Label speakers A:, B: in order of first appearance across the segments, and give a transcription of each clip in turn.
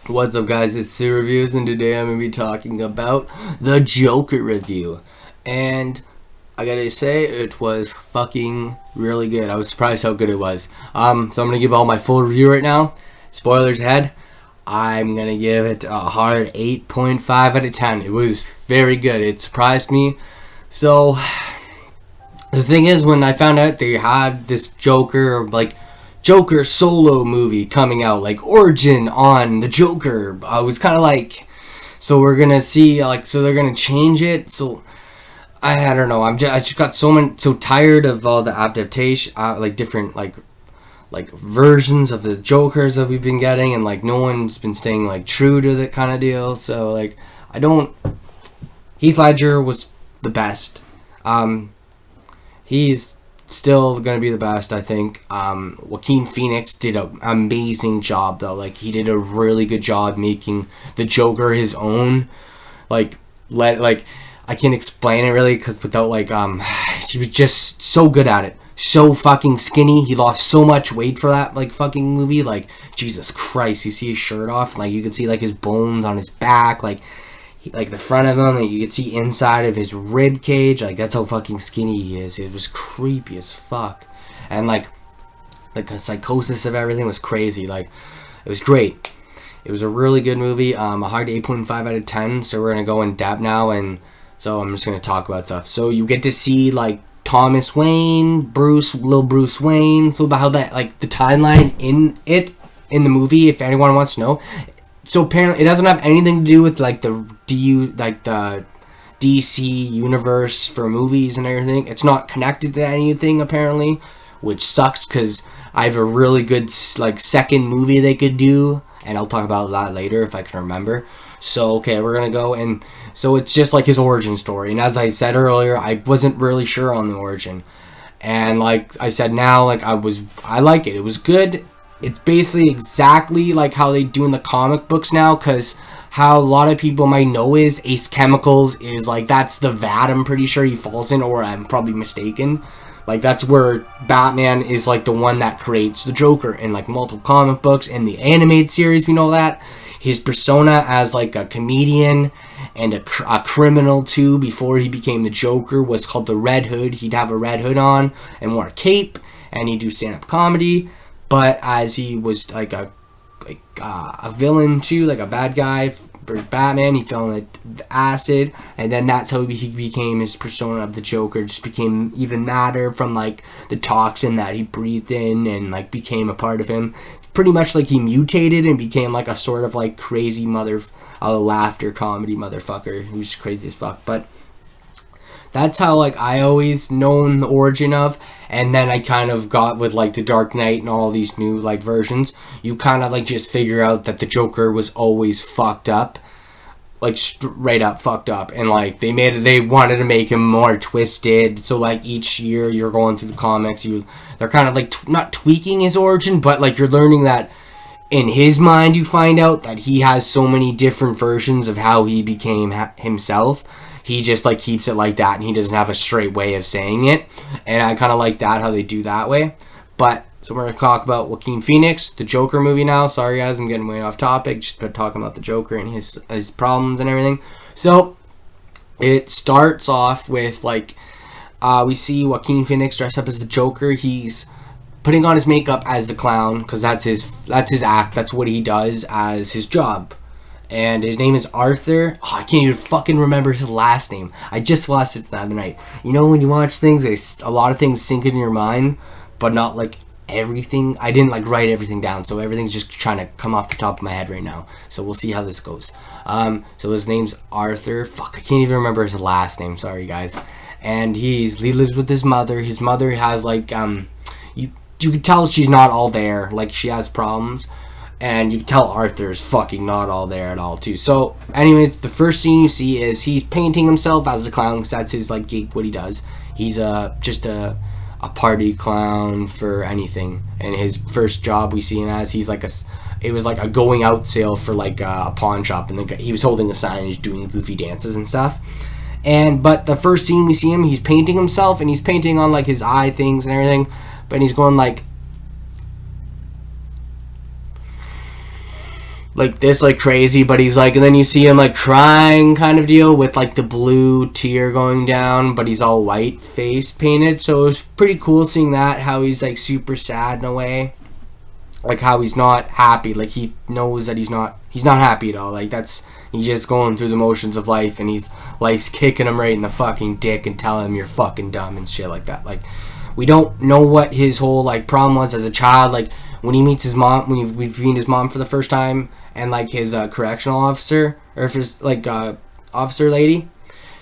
A: What's up, guys? It's Sue Reviews, and today I'm going to be talking about the Joker review. And I gotta say, it was fucking really good. I was surprised how good it was. So I'm going to give all my full review right now. Spoilers ahead. I'm going to give it a hard 8.5 out of 10. It was very good. It surprised me. So, the thing is, when I found out they had this Joker solo movie coming out, like origin on the Joker, I was kind of like, so we're gonna see, so they're gonna change it. So I don't know. I just got so tired of all the adaptation, different versions of the Jokers that we've been getting, and no one's been staying true to that kind of deal. So I don't. Heath Ledger was the best. He's still gonna be the best, I think. Joaquin Phoenix did an amazing job, though. He did a really good job making the Joker his own. I can't explain it really, because without he was just so good at it. So fucking skinny. He lost so much weight for that fucking movie. Jesus Christ, you see his shirt off, you can see his bones on his back, the front of him, you could see inside of his rib cage. That's how fucking skinny he is. It was creepy as fuck, and the psychosis of everything was crazy. It was great. It was a really good movie. A hard 8.5 out of 10. So we're gonna go in depth now, and so I'm just gonna talk about stuff. So you get to see Thomas Wayne, little Bruce Wayne. So about how that the timeline in the movie, if anyone wants to know. So apparently, it doesn't have anything to do with the DC universe for movies and everything. It's not connected to anything apparently, which sucks because I have a really good second movie they could do, and I'll talk about that later if I can remember. So okay, we're gonna go, and so it's just his origin story. And as I said earlier, I wasn't really sure on the origin, and I said now, I like it. It was good. It's basically exactly how they do in the comic books now, because how a lot of people might know is Ace Chemicals is that's the vat I'm pretty sure he falls in, or I'm probably mistaken. That's where Batman is the one that creates the Joker in multiple comic books. In the animated series, we know that his persona as a comedian and a criminal too, before he became the Joker, was called the Red Hood. He'd have a red hood on and wear a cape, and he'd do stand-up comedy. But as he was a villain too, a bad guy for Batman, he fell in the acid, and then that's how he became his persona of the Joker. Just became even madder from the toxin that he breathed in, and became a part of him. Pretty much he mutated and became a sort of crazy laughter comedy motherfucker who's crazy as fuck. But that's how I always known the origin of. And then I kind of got with the Dark Knight and all these new versions. You kind of just figure out that the Joker was always fucked up, straight up fucked up, and they wanted to make him more twisted. So each year you're going through the comics, they're kind of not tweaking his origin, but you're learning that in his mind you find out that he has so many different versions of how he became himself. He just keeps it like that, and he doesn't have a straight way of saying it. And I kind of like that, how they do that way. But so we're gonna talk about Joaquin Phoenix, the Joker movie now. Sorry guys, I'm getting way off topic. Just been talking about the Joker and his problems and everything. So it starts off with we see Joaquin Phoenix dressed up as the Joker. He's putting on his makeup as the clown because that's his act. That's what he does as his job. And his name is Arthur. I can't even fucking remember his last name. I just watched it the other night. You know, when you watch things, a lot of things sink in your mind, but not everything. I didn't write everything down, so everything's just trying to come off the top of my head right now. So we'll see how this goes. So his name's Arthur. Fuck, I can't even remember his last name. Sorry, guys. And he lives with his mother. His mother has you can tell she's not all there. She has problems. And you can tell Arthur's fucking not all there at all, too. So, anyways, the first scene you see is he's painting himself as a clown, because that's his, gig, what he does. He's just a party clown for anything. And his first job we see him as, it was a going out sale for, a pawn shop. And he was holding a sign and he's doing goofy dances and stuff. But the first scene we see him, he's painting himself, and he's painting on, his eye things and everything. But he's going, like this, like crazy, but he's like, and then you see him like crying kind of deal with like the blue tear going down, but he's all white face painted. So it was pretty cool seeing that, how he's like super sad in a way, like how he's not happy, like he knows that he's not happy at all, like he's just going through the motions of life, and life's kicking him right in the fucking dick and telling him you're fucking dumb and shit like that. Like, we don't know what his whole like problem was as a child. Like when he meets his mom, when we meet his mom for the first time, and like his correctional officer, or if his like officer lady,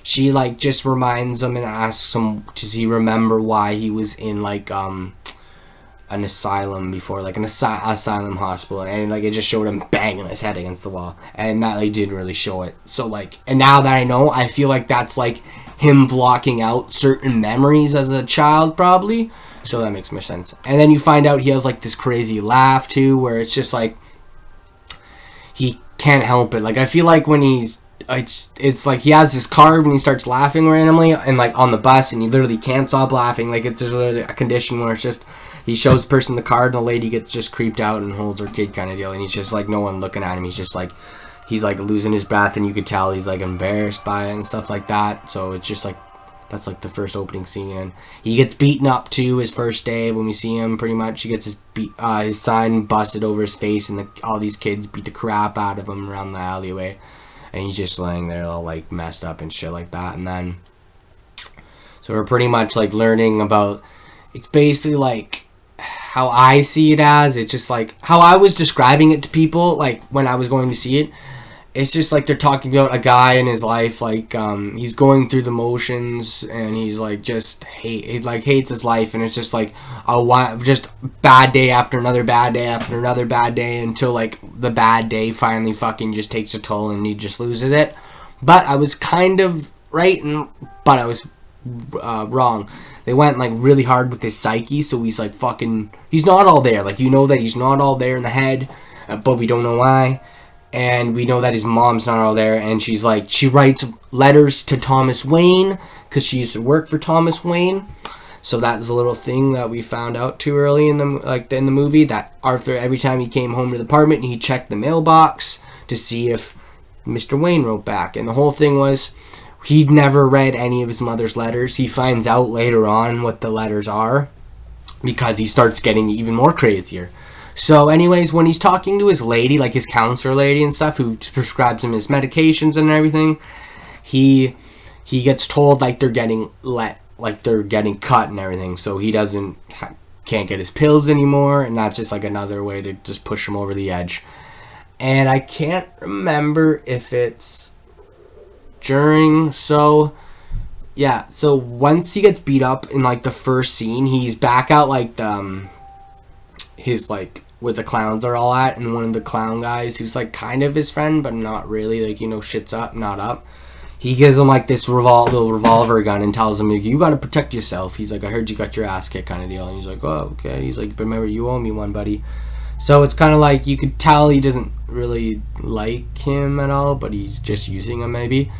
A: she like just reminds him and asks him, does he remember why he was in like an asylum before, like an asylum hospital, and like it just showed him banging his head against the wall, and that like didn't really show it. So like, and now that I know, I feel like that's like him blocking out certain memories as a child probably, so that makes more sense. And then you find out he has like this crazy laugh too, where it's just like he can't help it. Like I feel like when it's like he has this card when he starts laughing randomly and like on the bus, and he literally can't stop laughing. Like it's just literally a condition where it's just he shows the person the card and the lady gets just creeped out and holds her kid kind of deal, and he's just like, no one looking at him, he's just like, he's like losing his breath, and you could tell he's like embarrassed by it and stuff like that. So it's just like, that's like the first opening scene, and he gets beaten up too his first day when we see him. Pretty much he gets his sign busted over his face, and all these kids beat the crap out of him around the alleyway, and he's just laying there all like messed up and shit like that. And then so we're pretty much like learning about, it's basically like how I see it as, it's just like how I was describing it to people like when I was going to see it. It's just like they're talking about a guy in his life, like he's going through the motions, and he's like he hates his life, and it's just like just bad day after another bad day after another bad day, until like the bad day finally fucking just takes a toll and he just loses it. But I was kind of right, but I was wrong. They went like really hard with his psyche, so he's like he's not all there. Like, you know that he's not all there in the head, but we don't know why. And we know that his mom's not all there, and she's like, she writes letters to Thomas Wayne because she used to work for Thomas Wayne. So that was a little thing that we found out too early in the movie, that Arthur, every time he came home to the apartment, he checked the mailbox to see if Mr. Wayne wrote back. And the whole thing was, he'd never read any of his mother's letters. He finds out later on what the letters are, because he starts getting even more crazier. So anyways, when he's talking to his lady, like his counselor lady and stuff, who prescribes him his medications and everything, he gets told like they're getting cut and everything, so he can't get his pills anymore, and that's just like another way to just push him over the edge. And I can't remember if it's during, so yeah, so once he gets beat up in like the first scene, he's back out like his like where the clowns are all at, and one of the clown guys who's like kind of his friend but not really, like, you know, shit's up not up, he gives him like this little revolver gun and tells him, you gotta protect yourself. He's like, I heard you got your ass kicked kind of deal. And he's like, oh, okay. And he's like, but remember, you owe me one, buddy. So it's kind of like, you could tell he doesn't really like him at all, but he's just using him maybe.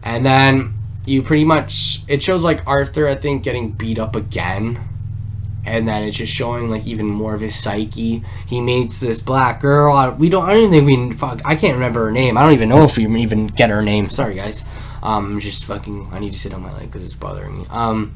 A: And then you pretty much, it shows like Arthur, I think, getting beat up again, and then it's just showing like even more of his psyche. He meets this black girl. I can't remember her name. I don't even know if we even get her name. Sorry guys. I need to sit on my leg because it's bothering me.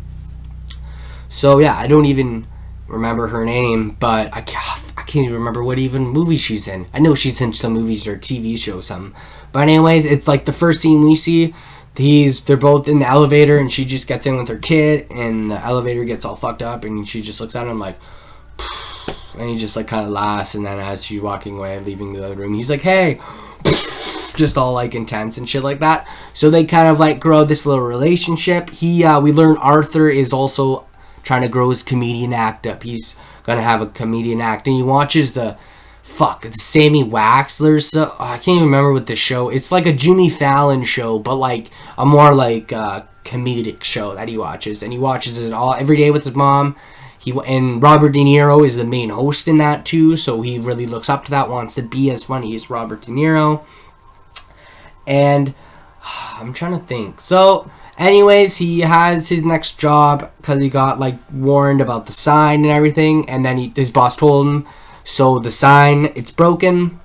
A: So yeah, I don't even remember her name, but I can't even remember what even movie she's in. I know she's in some movies or TV show or something. But anyways, it's like the first scene we see, they're both in the elevator, and she just gets in with her kid, and the elevator gets all fucked up, and she just looks at him like, and he just like kind of laughs, and then as she's walking away, leaving the other room, he's like, hey, just all like intense and shit like that. So they kind of like grow this little relationship. We learn Arthur is also trying to grow his comedian act up. He's gonna have a comedian act, and he watches the Sammy Waxler's, I can't even remember what the show, it's like a Jimmy Fallon show, but like a more like comedic show that he watches, and he watches it all every day with his mom. And Robert De Niro is the main host in that too, so he really looks up to that, wants to be as funny as Robert De Niro. And I'm trying to think. So anyways, he has his next job because he got like warned about the sign and everything, and then his boss told him, so the sign, it's broken,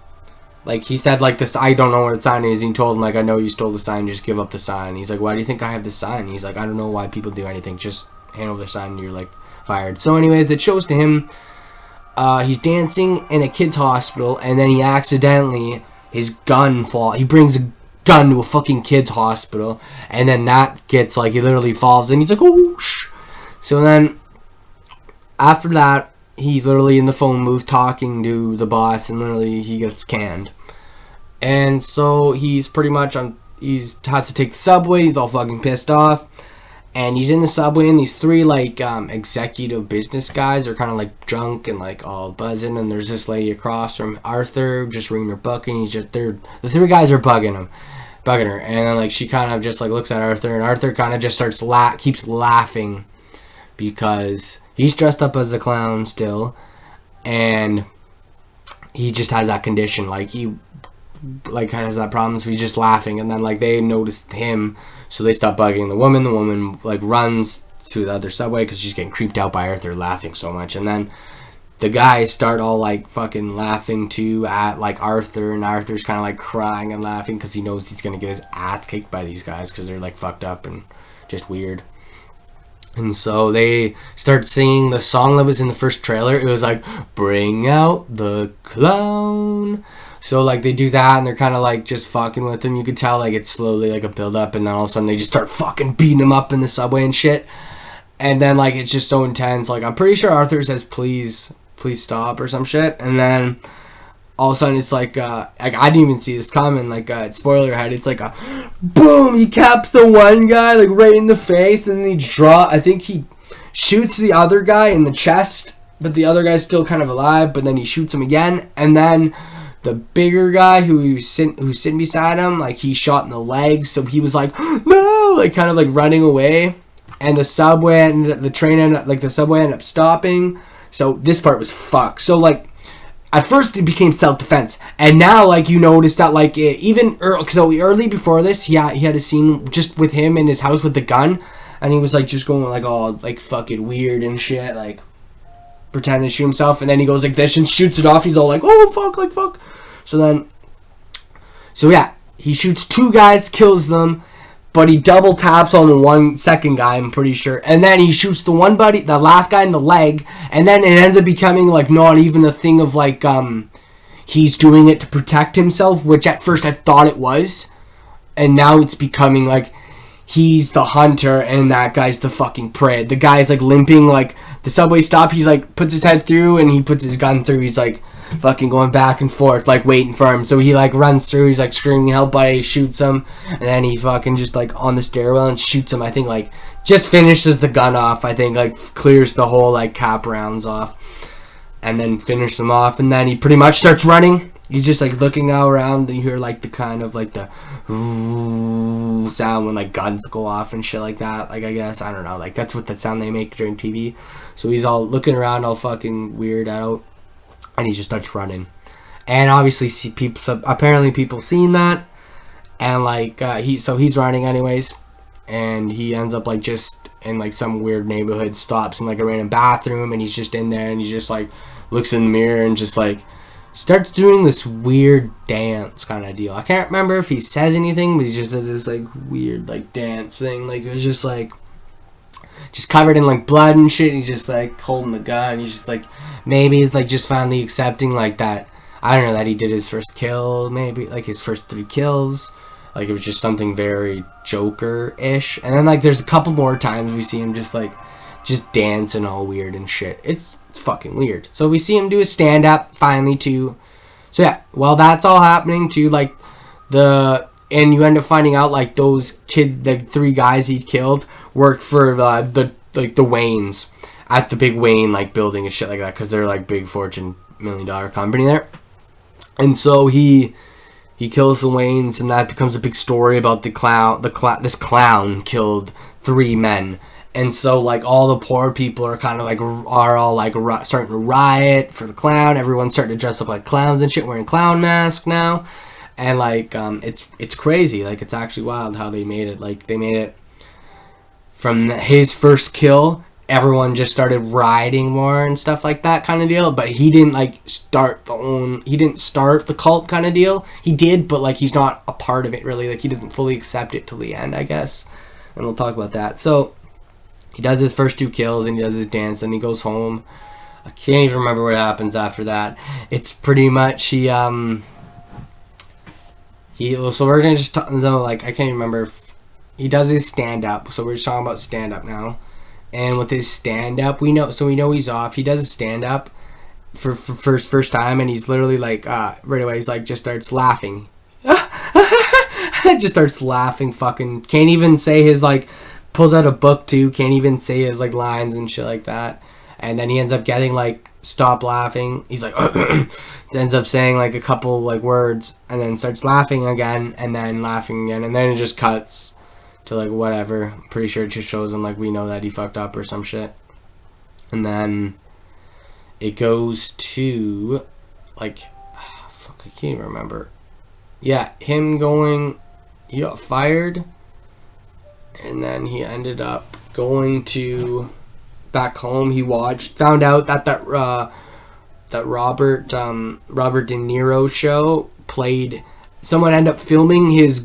A: like he said, like, this, I don't know what the sign is. He told him, like, I know you stole the sign, just give up the sign. He's like, why do you think I have this sign? He's like, I don't know why people do anything, just hand over the sign and you're like fired. So anyways, it shows to him he's dancing in a kid's hospital, and then he accidentally, his gun he brings a gun to a fucking kid's hospital, and then that gets, like, he literally falls and he's like, oh shh. So then after that, he's literally in the phone booth talking to the boss, and literally he gets canned. And so he's pretty much has to take the subway. He's all fucking pissed off, and he's in the subway, and these three, like, executive business guys are kind of like drunk and like all buzzing, and there's this lady across from Arthur just reading her book, and the three guys are bugging her, and then, like, she kind of just, like, looks at Arthur, and Arthur kind of just keeps laughing because he's dressed up as a clown still, and he just has that condition, like, he, like, has that problem, so he's just laughing. And then, like, they noticed him, so they stop bugging the woman, like, runs to the other subway because she's getting creeped out by Arthur laughing so much. And then the guys start all, like, fucking laughing too at, like, Arthur, and Arthur's kind of, like, crying and laughing because he knows he's gonna get his ass kicked by these guys because they're, like, fucked up and just weird. And so they start singing the song that was in the first trailer. It was like, bring out the clown. So, like, they do that, and they're kind of, like, just fucking with him. You could tell, like, it's slowly, like, a build-up, and then all of a sudden they just start fucking beating him up in the subway and shit. And then, like, it's just so intense. Like, I'm pretty sure Arthur says, please stop, or some shit. And then all of a sudden it's like I didn't even see this coming. Like, spoiler ahead, it's like a boom, he caps the one guy, like, right in the face, and then I think he shoots the other guy in the chest, but the other guy's still kind of alive, but then he shoots him again, and then the bigger guy who's sitting beside him, like, he shot in the legs, so he was like, no, like, kind of like running away, and the subway ended up stopping. So this part was fucked. So, like, at first it became self-defense, and now, like, you notice that, like, early before this, he had a scene just with him in his house with the gun, and he was, like, just going, like, all, like, fucking weird and shit, like, pretending to shoot himself, and then he goes like this and shoots it off. He's all like, oh fuck, like, fuck. So yeah, he shoots two guys, kills them, but he double taps on the second guy, I'm pretty sure, and then he shoots the last guy in the leg, and then it ends up becoming, like, not even a thing of, like, he's doing it to protect himself, which at first I thought it was, and now it's becoming, like, he's the hunter and that guy's the fucking prey. The guy's, like, limping, like, the subway stop, he's, like, puts his head through and he puts his gun through. He's, like, fucking going back and forth, like, waiting for him. So he, like, runs through, he's, like, screaming help, buddy, shoots him, and then he fucking just, like, on the stairwell and shoots him. I think, like, just finishes the gun off. I think, like, clears the whole, like, cap rounds off, and then finishes him off, and then he pretty much starts running. He's just, like, looking all around, and you hear, like, the kind of, like, the ooh sound when, like, guns go off and shit like that. Like, I guess, I don't know, like, that's what the sound they make during TV. So he's all looking around, all fucking weird out, and he just starts running. And obviously, apparently people seen that, and, like, he's running anyways, and he ends up, like, just in, like, some weird neighborhood, stops in, like, a random bathroom, and he's just in there, and he just, like, looks in the mirror and just, like, starts doing this weird dance kind of deal. I can't remember if he says anything, but he just does this, like, weird, like, dance thing. Like, it was just, like, just covered in, like, blood and shit. He's just, like, holding the gun. He's just, like, maybe he's, like, just finally accepting, like, that, I don't know, that he did his first kill, maybe, like, his first 3 kills. Like, it was just something very Joker-ish. And then, like, there's a couple more times we see him just, like, just dancing all weird and shit. It's fucking weird. So we see him do a stand-up finally too. So yeah, while that's all happening too, like, and you end up finding out, like, those the 3 guys he killed worked for the Waynes at the big Wayne, like, building and shit like that, because they're, like, big Fortune $1 million company there. And so he kills the Waynes, and that becomes a big story about this clown killed 3 men. And so, like, all the poor people are kind of, like, starting to riot for the clown. Everyone's starting to dress up like clowns and shit, wearing clown masks now. And, like, it's crazy. Like, it's actually wild how they made it. Like, they made it from his first kill everyone just started rioting more and stuff like that kind of deal. But he didn't like start the cult kind of deal. He did, but like he's not a part of it really. Like he doesn't fully accept it till the end, I guess. And we'll talk about that. So he does his first 2 kills and he does his dance and he goes home. I can't even remember what happens after that. It's pretty much so we're gonna just talk, no, like I can't even remember if he does his stand up. So we're just talking about stand up now. And with his stand up, we know he's off. He does a stand up for first time, and he's literally like right away he's like just starts laughing. Just starts laughing, fucking can't even say his like, pulls out a book too, can't even say his like lines and shit like that. And then he ends up getting like, stop laughing. He's like ends up saying like a couple like words and then starts laughing again and then laughing again, and then it just cuts to like whatever. I'm pretty sure it just shows him like we know that he fucked up or some shit. And then it goes to like fuck, I can't even remember. Yeah, him going, he got fired, and then he ended up going to back home. He found out that Robert De Niro show played. Someone ended up filming his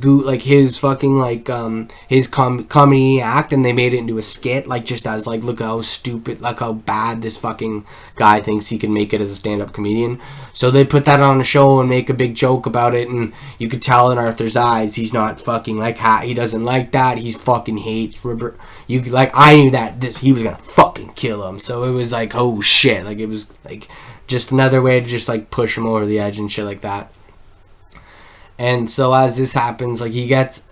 A: fucking like his comedy act, and they made it into a skit, like just as like, look how stupid, like how bad this fucking guy thinks he can make it as a stand-up comedian. So they put that on a show and make a big joke about it, and you could tell in Arthur's eyes he's not fucking like he doesn't like that. He's fucking hates Robert. You like, I knew that he was gonna fucking kill him. So it was like, oh shit, like it was like just another way to just like push him over the edge and shit like that. And so as this happens, like he gets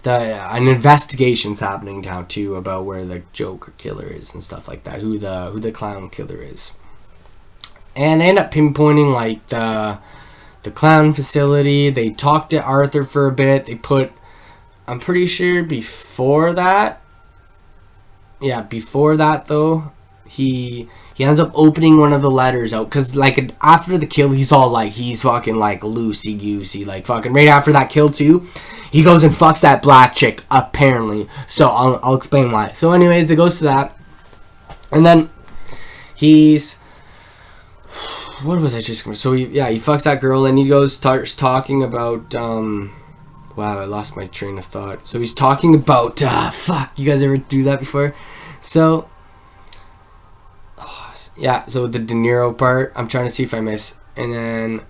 A: an investigation's happening now too about where the Joker killer is and stuff like that, who the clown killer is. And they end up pinpointing like the clown facility. They talk to Arthur for a bit. I'm pretty sure before that though, he ends up opening one of the letters out, because like after the kill he's all like, he's fucking like loosey goosey, like fucking right after that kill too, he goes and fucks that black chick apparently. So I'll explain why. So anyways, it goes to that, and then what was I just gonna, so he fucks that girl, and he starts talking about wow, I lost my train of thought. So he's talking about fuck, you guys ever do that before? So yeah, so the De Niro part, I'm trying to see if I miss. And then,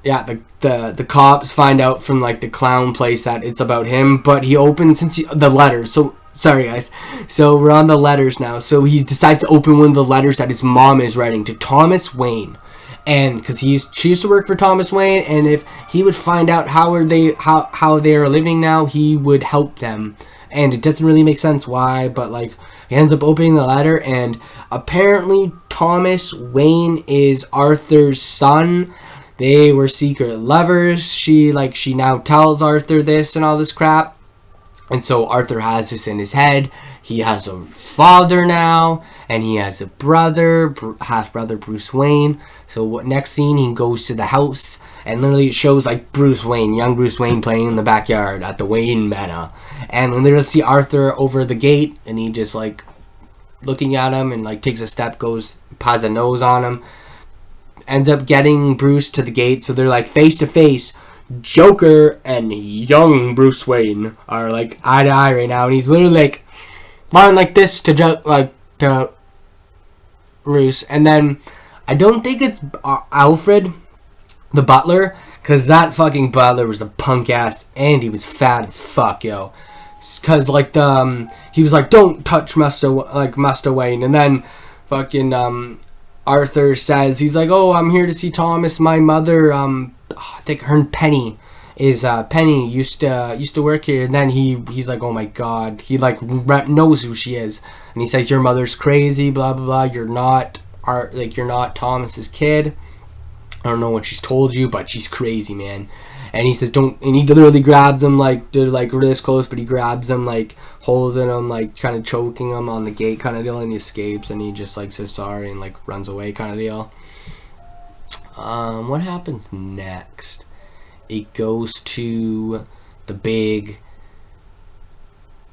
A: yeah, the cops find out from, like, the clown place that it's about him. But he opens, the letters. So, sorry, guys. So, we're on the letters now. So, he decides to open one of the letters that his mom is writing to Thomas Wayne. And, because she used to work for Thomas Wayne. And if he would find out how they are living now, he would help them. And it doesn't really make sense why, but, like, he ends up opening the letter, and apparently Thomas Wayne is Arthur's son. They were secret lovers. She now tells Arthur this and all this crap. And so Arthur has this in his head. He has a father now, and he has a brother, half-brother Bruce Wayne. So next scene, he goes to the house, and literally it shows like Bruce Wayne, young Bruce Wayne, playing in the backyard at the Wayne Manor. And we literally see Arthur over the gate, and he just like looking at him and like takes a step, has a nose on him, ends up getting Bruce to the gate. So they're like face to face. Joker and young Bruce Wayne are like eye to eye right now, and he's literally like going like this to Bruce. And then I don't think it's Alfred, the butler, because that fucking butler was a punk ass, and he was fat as fuck, yo. Because like he was like, don't touch Master Wayne, and then fucking Arthur says, he's like, oh, I'm here to see Thomas. My mother, I think her Penny is Penny used to work here. And then he's like, oh my god, he like knows who she is, and he says, your mother's crazy, blah blah blah. You're not Thomas's kid. I don't know what she's told you, but she's crazy, man. And he says, don't, and he literally grabs him, like, they're like this close, but he grabs him, like, holding him, like, kind of choking him on the gate kind of deal, and he escapes, and he just, like, says sorry and, like, runs away kind of deal. What happens next? It goes to the big,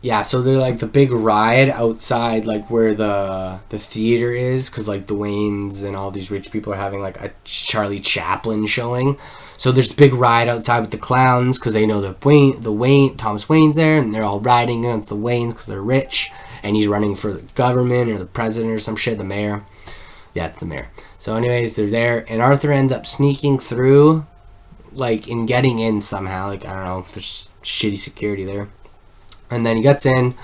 A: Yeah, so they're like the big riot outside, like where the theater is, because like the Waynes and all these rich people are having like a Charlie Chaplin showing. So there's a big riot outside with the clowns, because they know Thomas Wayne's there, and they're all riding against the Waynes because they're rich, and he's running for the government or the president or some shit, the mayor. Yeah, it's the mayor. So anyways, they're there, and Arthur ends up sneaking through, like, and getting in somehow. Like, I don't know if there's shitty security there. And then he gets in,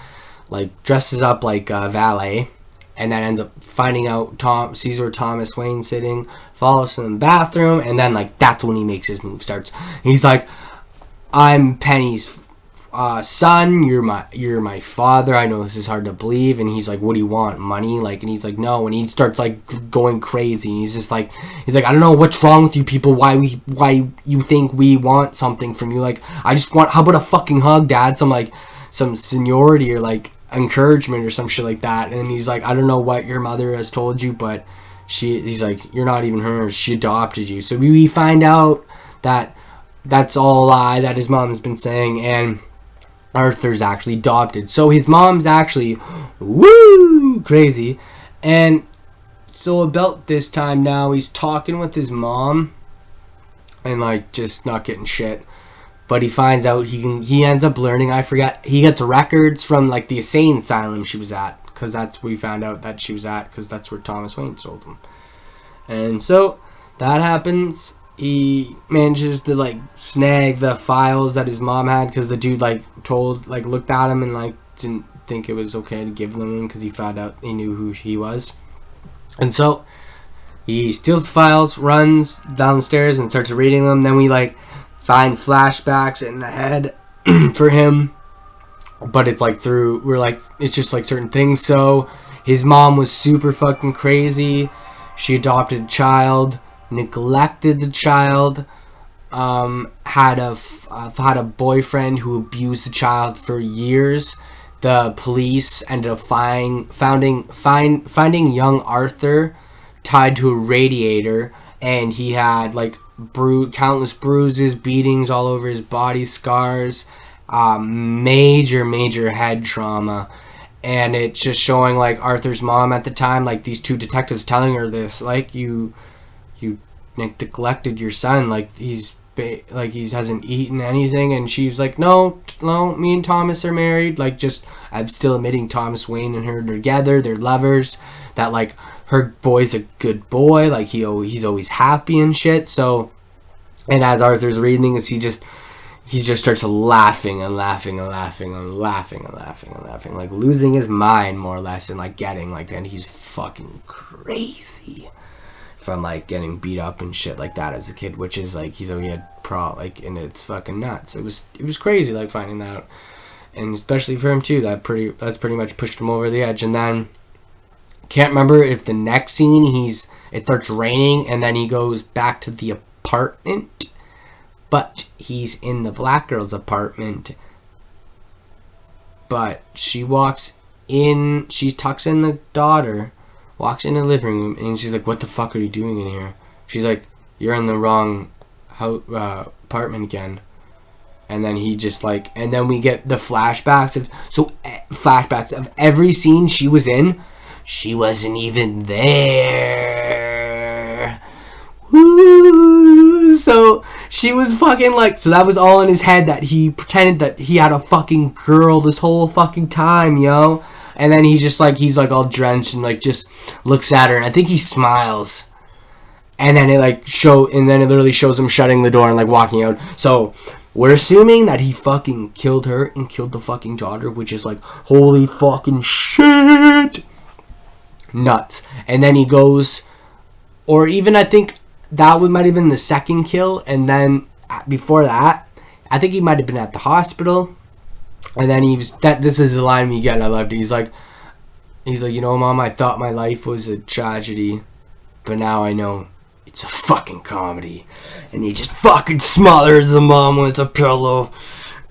A: like, dresses up like a valet, and then ends up finding out sees where Thomas Wayne's sitting, follows him in the bathroom, and then, like, that's when he makes his move. He's like, I'm Penny's son, you're my father. I know this is hard to believe. And he's like, what do you want, money? Like, and he's like, no. And he starts like going crazy, and he's like, I don't know what's wrong with you people, why you think we want something from you. Like, I just want, how about a fucking hug, Dad? Some seniority or like encouragement or some shit like that. And he's like, I don't know what your mother has told you, but he's like, you're not even hers, she adopted you. So we find out that that's all a lie that his mom's been saying, and Arthur's actually adopted. So his mom's actually crazy. And so about this time now, he's talking with his mom and like just not getting shit. But he finds out he ends up learning, he gets records from like the insane asylum she was at, because that's where we found out that she was at, because that's where Thomas Wayne sold them. And so that happens. He manages to like snag the files that his mom had, because the dude looked at him and like didn't think it was okay to give them, because he found out he knew who he was. And so he steals the files, runs downstairs and starts reading them. Then we like find flashbacks in the head for him, but it's like it's just like certain things. So his mom was super fucking crazy. She adopted a child, neglected the child, had a boyfriend who abused the child for years. The police ended up finding young Arthur tied to a radiator, and he had like countless bruises, beatings all over his body, scars, major head trauma. And it's just showing like Arthur's mom at the time, like these two detectives telling her this, like, you neglected your son, like he hasn't eaten anything. And she's like, no, me and Thomas are married, like, just, I'm still admitting Thomas Wayne and her are together, they're lovers, that like her boy's a good boy, like he's always happy and shit. So, and as Arthur's reading this, he just starts laughing, like losing his mind more or less, and like getting like, and he's fucking crazy from like getting beat up and shit like that as a kid, which is like he had and it's fucking nuts. It was crazy, like, finding that out, and especially for him too. That's pretty much pushed him over the edge. And then can't remember if the next scene it starts raining, and then he goes back to the apartment, but he's in the black girl's apartment. But she walks in, she tucks in the daughter, walks in the living room, and she's like, what the fuck are you doing in here? She's like, you're in the wrong apartment again. And then he just like, and then we get the flashbacks of every scene she was in. She wasn't even there. Woo! So she was fucking like, so that was all in his head, that he pretended that he had a fucking girl this whole fucking time, yo. And then he's like all drenched and like just looks at her, and I think he smiles. And then it literally shows him shutting the door and like walking out. So we're assuming that he fucking killed her and killed the fucking daughter, which is like, holy fucking shit. Nuts. And then he goes, or even I think that might have been the second kill. And then before that, I think he might have been at the hospital. And then this is the line we get, and I loved it. He's like, you know, Mom, I thought my life was a tragedy, but now I know it's a fucking comedy. And he just fucking smothers the mom with a pillow.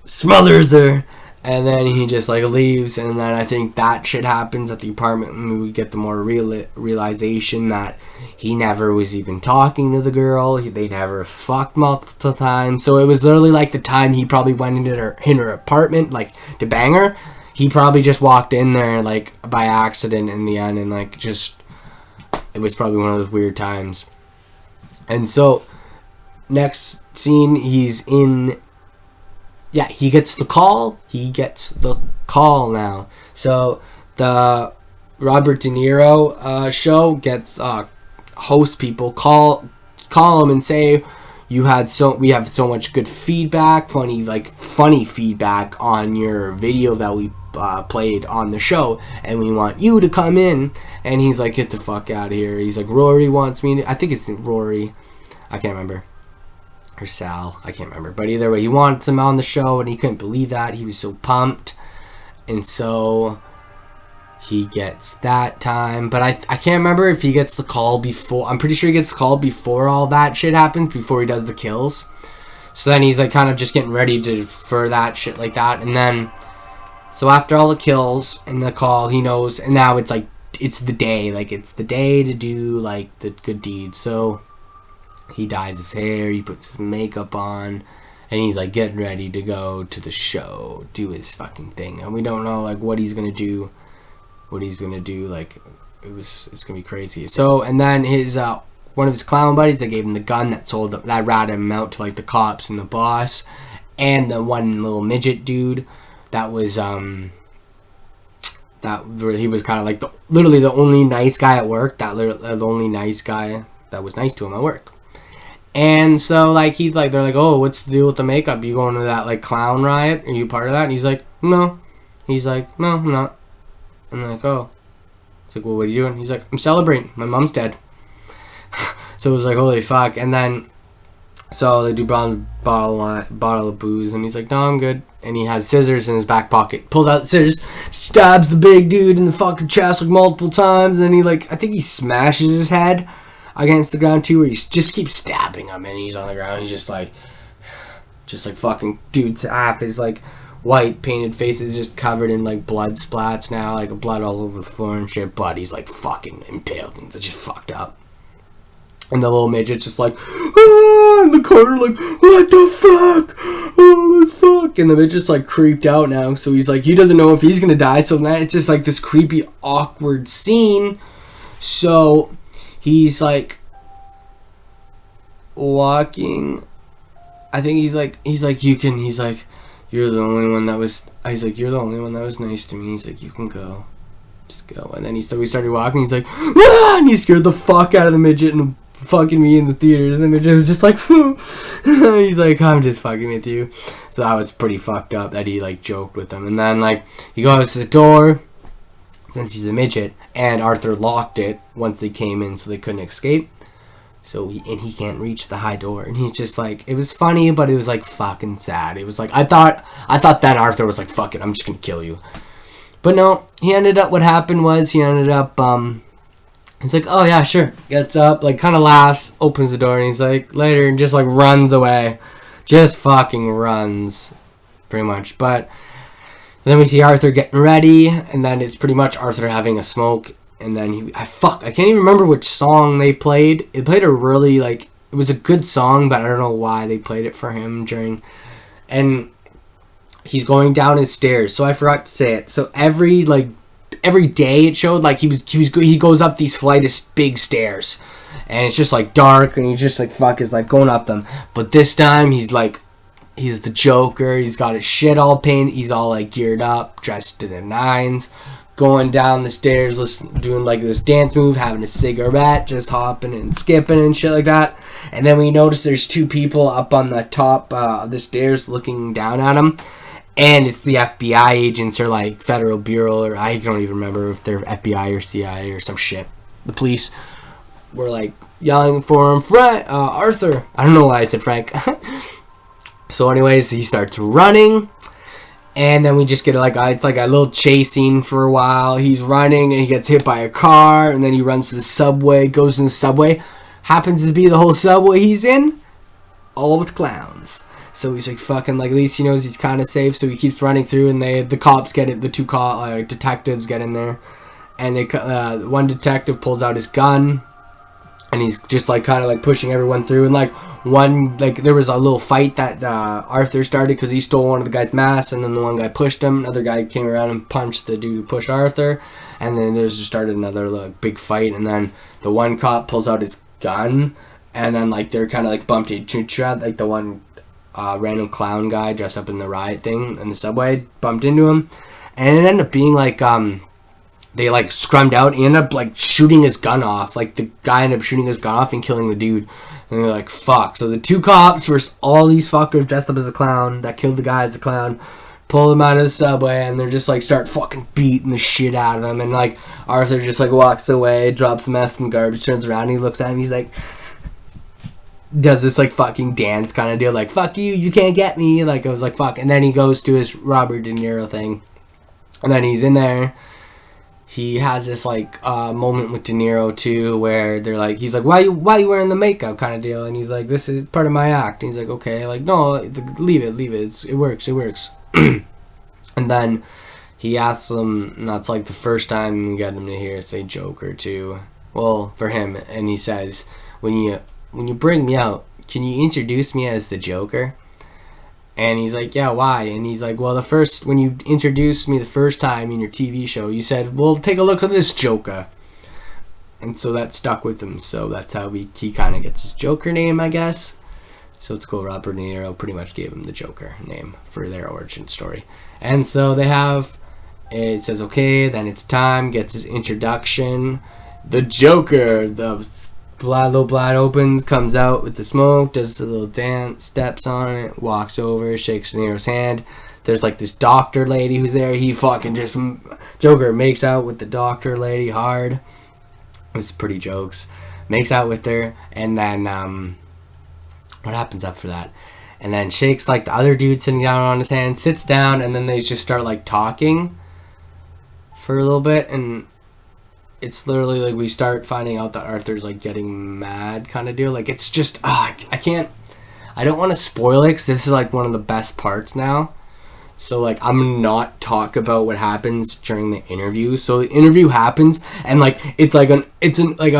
A: Smothers her. And then he just like leaves. And then I think that shit happens at the apartment, and we get the more realization that he never was even talking to the girl. They never fucked multiple times. So it was literally like the time he probably went into her apartment, like, to bang her. he probably just walked in there like by accident in the end, and like just it was probably one of those weird times. And so next scene, he's in. Yeah, he gets the call. He gets the call now. So the Robert De Niro show gets host people call him and say, we have so much good feedback, funny feedback on your video that we played on the show, and we want you to come in. And he's like, get the fuck out of here. He's like, Rory wants me to, I think it's Rory, I can't remember, or Sal, I can't remember, but either way, he wants him on the show, and he couldn't believe that. He was so pumped. And so he gets that time, but I can't remember if he gets the call before. I'm pretty sure he gets the call before all that shit happens, before he does the kills. So then he's like kind of just getting ready for that shit like that. And then, so after all the kills and the call, he knows, and now it's like, it's the day, like it's the day to do like the good deed. So he dyes his hair, he puts his makeup on, and he's like getting ready to go to the show, do his fucking thing. And we don't know like what he's gonna do. Like it's gonna be crazy. So, and then his one of his clown buddies that gave him the gun that ratted him out to like the cops and the boss, and the one little midget dude that was he was kind of like literally the only nice guy at work, the only nice guy that was nice to him at work. And so like he's like, they're like, oh, what's the deal with the makeup? You going to that like clown riot? Are you part of that? And he's like, no. He's like, no, I'm not. And they're like, oh. It's like, well, what are you doing? He's like, I'm celebrating. My mom's dead. So it was like, holy fuck. And then, so they do bottle of booze, and he's like, no, I'm good. And he has scissors in his back pocket. Pulls out the scissors, stabs the big dude in the fucking chest like multiple times. And then he like, I think he smashes his head against the ground too, where he just keeps stabbing him, and he's on the ground. He's just like fucking dude's half his like white painted face is just covered in like blood splats now, like blood all over the floor and shit, but he's like fucking impaled and just fucked up. And the little midget's just like, in the corner, like, what the fuck? Oh, the fuck? And the midget's like creeped out now, so he's like, he doesn't know if he's gonna die, so now it's just like this creepy, awkward scene. So he's like walking, I think he's like, you're the only one that was nice to me. He's like, you can go. Just go. And then we started walking. He's like, ah! And he scared the fuck out of the midget and fucking me in the theaters. And the midget was just like, he's like, I'm just fucking with you. So that was pretty fucked up that he like joked with them. And then like he goes to the door, since he's a midget, and Arthur locked it once they came in so they couldn't escape. So he can't reach the high door, and he's just like, it was funny, but it was like fucking sad. It was like, I thought that Arthur was like, fuck it, I'm just gonna kill you. But no, what happened was he ended up he's like, oh yeah, sure. Gets up, like kind of laughs, opens the door, and he's like, later, and just like runs away. Just fucking runs, pretty much. But then we see Arthur getting ready, and then it's pretty much Arthur having a smoke. And then I can't even remember which song they played. It played a really, like, it was a good song, but I don't know why they played it for him and he's going down his stairs. So I forgot to say it. So every day it showed, like, he goes up these flight of big stairs. And it's just, like, dark, and he's just, like, fuck, is, like, going up them. But this time, he's the Joker. He's got his shit all painted. He's all, like, geared up, dressed to the nines, going down the stairs, doing like this dance move, having a cigarette, just hopping and skipping and shit like that. And then we notice there's two people up on the top of the stairs looking down at him, and it's the FBI agents or like Federal Bureau, or I don't even remember if they're FBI or CIA or some shit. The police were like yelling for him, Arthur. I don't know why I said Frank. So anyways, he starts running. And then we just get it's like a little chase scene for a while. He's running and he gets hit by a car, and then he runs to the subway, goes in the subway. Happens to be the whole subway he's in, all with clowns. So he's like fucking, like, at least he knows he's kind of safe, so he keeps running through, and the cops get it, the two detectives get in there. And one detective pulls out his gun, and he's just like kind of like pushing everyone through, and like there was a little fight that Arthur started because he stole one of the guy's masks, and then the one guy pushed him, another guy came around and punched the dude who pushed Arthur, and then there's just started another like big fight, and then the one cop pulls out his gun, and then like they're kind of like bumped into each other, like the one random clown guy dressed up in the Riot thing in the subway bumped into him, and it ended up being like they like scrummed out. He ended up like shooting his gun off. Like the guy ended up shooting his gun off and killing the dude. And they're like, fuck. So the two cops versus all these fuckers dressed up as a clown that killed the guy as a clown, pull him out of the subway, and they're just like start fucking beating the shit out of him. And like Arthur just like walks away, drops the mess in the garbage, turns around, and he looks at him. He's like, does this like fucking dance kind of deal, like fuck you, you can't get me. Like I was like fuck. And then he goes to his Robert De Niro thing, and then he's in there. He has this like moment with De Niro too, where they're like, he's like, why you wearing the makeup kind of deal, and he's like, this is part of my act. And he's like, okay, like no, leave it, it works. And then he asks him, and that's like the first time we get him to hear say Joker too. Well, for him, and he says, when you bring me out, can you introduce me as the Joker? And he's like, yeah, why? And he's like, well, when you introduced me the first time in your TV show, you said, well, take a look at this Joker. And so that stuck with him. So that's how he kind of gets his Joker name, I guess. So it's cool. Robert De Niro pretty much gave him the Joker name for their origin story. And so it says, okay, then it's time, gets his introduction. The Joker, the little blind opens, comes out with the smoke, does a little dance, steps on it, walks over, shakes De Niro's hand. There's like this doctor lady who's there. He fucking just Joker makes out with the doctor lady hard. It was pretty jokes. Makes out with her, and then what happens after that? And then shakes like the other dude sitting down on his hand, sits down, and then they just start like talking for a little bit, and it's literally like we start finding out that Arthur's like getting mad kind of deal. Like it's just I don't want to spoil it because this is like one of the best parts now. So like I'm gonna not talk about what happens during the interview. So the interview happens, and like it's like a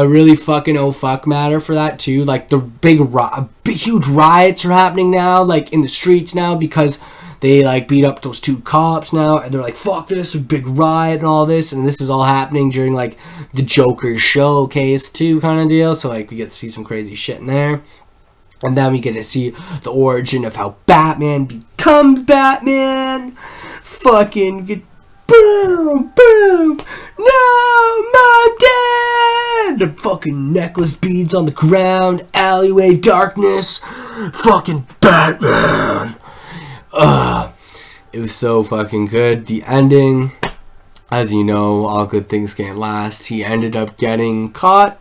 A: really fucking oh fuck matter for that too. Like the big huge riots are happening now, like in the streets now, because they like beat up those two cops now, and they're like, fuck this, a big riot and all this, and this is all happening during like the Joker showcase too kind of deal. So like we get to see some crazy shit in there, and then we get to see the origin of how Batman becomes Batman. Fucking get boom, boom, no, Mom, Dad! The fucking necklace beads on the ground, alleyway darkness, fucking Batman. It was so fucking good. The ending, as you know, all good things can't last. He ended up getting caught,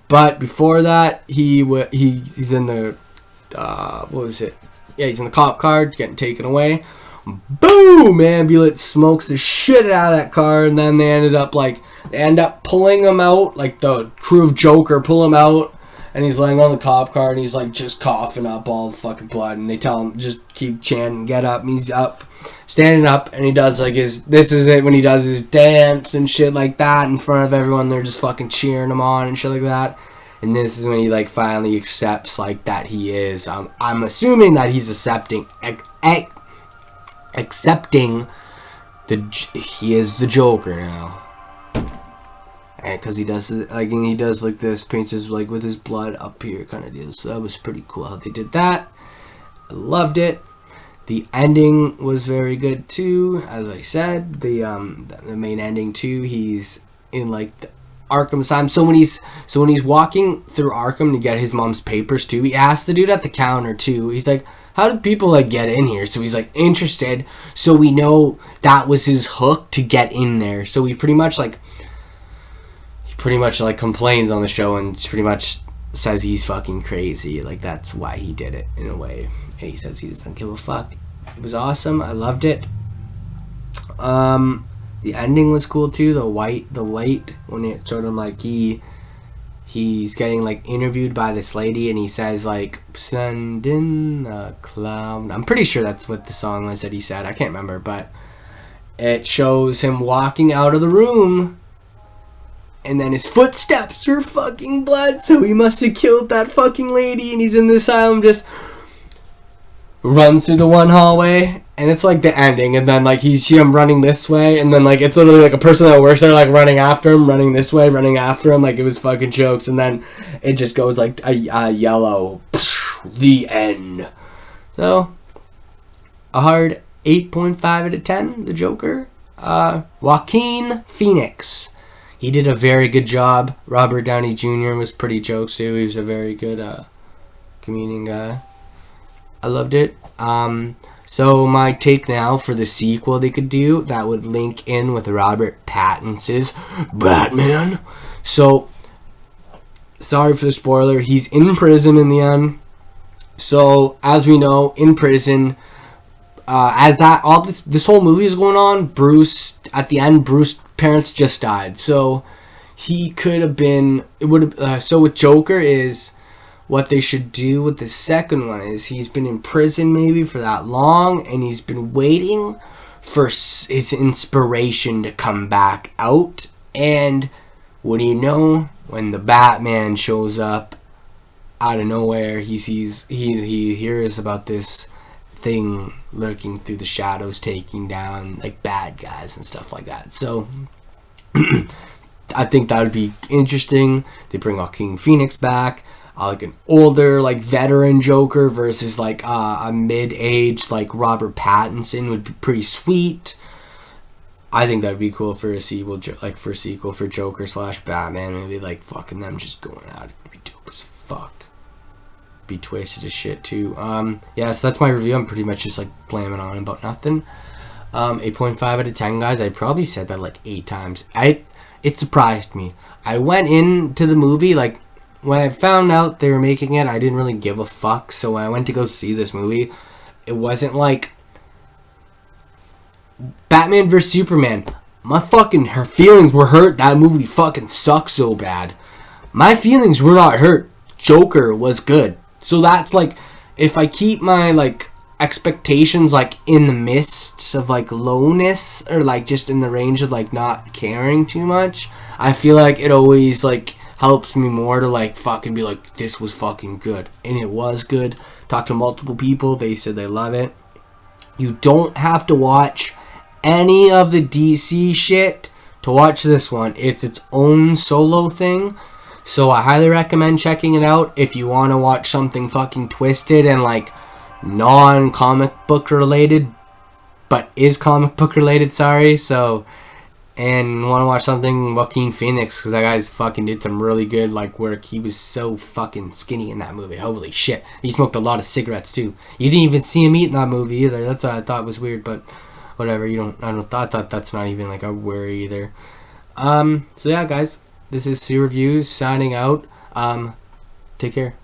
A: but before that, he's in the what was it? Yeah, he's in the cop car getting taken away. Boom! Ambulance smokes the shit out of that car, and then they end up pulling him out, like the crew of Joker pull him out. And he's laying on the cop car, and he's like just coughing up all the fucking blood. And they tell him just keep chanting, get up. And he's up, standing up, and he does like this is it when he does his dance and shit like that in front of everyone. They're just fucking cheering him on and shit like that. And this is when he like finally accepts like that he is. I'm assuming that he's accepting he is the Joker now. Because he does like this, paints his like with his blood up here kind of deal. So that was pretty cool how they did that. I loved it. The ending was very good too. As I said, the main ending too. He's in like the Arkham Asylum. So when he's walking through Arkham to get his mom's papers too, he asks the dude at the counter too. He's like, how did people like get in here? So he's like interested. So we know that was his hook to get in there. So he pretty much complains on the show and pretty much says he's fucking crazy. Like that's why he did it in a way. And he says he doesn't give a fuck. It was awesome. I loved it. The ending was cool too. The white when it showed him like he's getting like interviewed by this lady, and he says like send in the clown. I'm pretty sure that's what the song was that he said. I can't remember, but it shows him walking out of the room. and then his footsteps are fucking blood, so he must have killed that fucking lady, and he's in the asylum, just runs through the one hallway, and it's like the ending, and then like you see him running this way, and then like it's literally like a person that works there like running after him, running this way, running after him, like it was fucking jokes, and then it just goes like a yellow, the end. So a hard 8.5 out of 10, the Joker. Joaquin Phoenix, he did a very good job. Robert Downey Jr. was pretty jokes too. He was a very good comedian guy. I loved it. So my take now for the sequel they could do that would link in with Robert Pattinson's Batman. So sorry for the spoiler. He's in prison in the end. So as we know, in prison, as that all this whole movie is going on, Bruce at the end, Bruce's parents just died. So he could have been. It would have. So with Joker is. What they should do with the second one is he's been in prison maybe for that long, and he's been waiting for his inspiration to come back out. And what do you know? When the Batman shows up out of nowhere, he hears about this thing lurking through the shadows, taking down like bad guys and stuff like that. So I think that would be interesting. They bring Joaquin Phoenix back. Like an older, like veteran Joker versus like a mid-aged like Robert Pattinson would be pretty sweet. I think that'd be cool for a sequel, for Joker / Batman. Maybe like fucking them just going out. It'd be dope as fuck. Be twisted as shit too. Yeah, so that's my review. I'm pretty much just like blamming on about nothing. 8.5 out of 10, guys. I probably said that like 8 times. It surprised me. I went into the movie like. When I found out they were making it, I didn't really give a fuck. So when I went to go see this movie, it wasn't like Batman vs Superman. Her feelings were hurt. That movie fucking sucks so bad. My feelings were not hurt. Joker was good. So that's like, if I keep my like expectations like in the mists of like lowness, or like just in the range of like not caring too much, I feel like it always like helps me more to like fucking be like, this was fucking good. And it was good. Talked to multiple people, they said they love it. You don't have to watch any of the DC shit to watch this one. It's its own solo thing. So I highly recommend checking it out if you want to watch something fucking twisted and like non-comic book related, but is comic book related, sorry. So and want to watch something Joaquin Phoenix, because that guy's fucking did some really good like work. He was so fucking skinny in that movie. Holy shit. He smoked a lot of cigarettes too. You didn't even see him eat in that movie either. That's what I thought was weird, but whatever. I thought that's not even like a worry either. So yeah, guys, this is C Reviews signing out. Take care.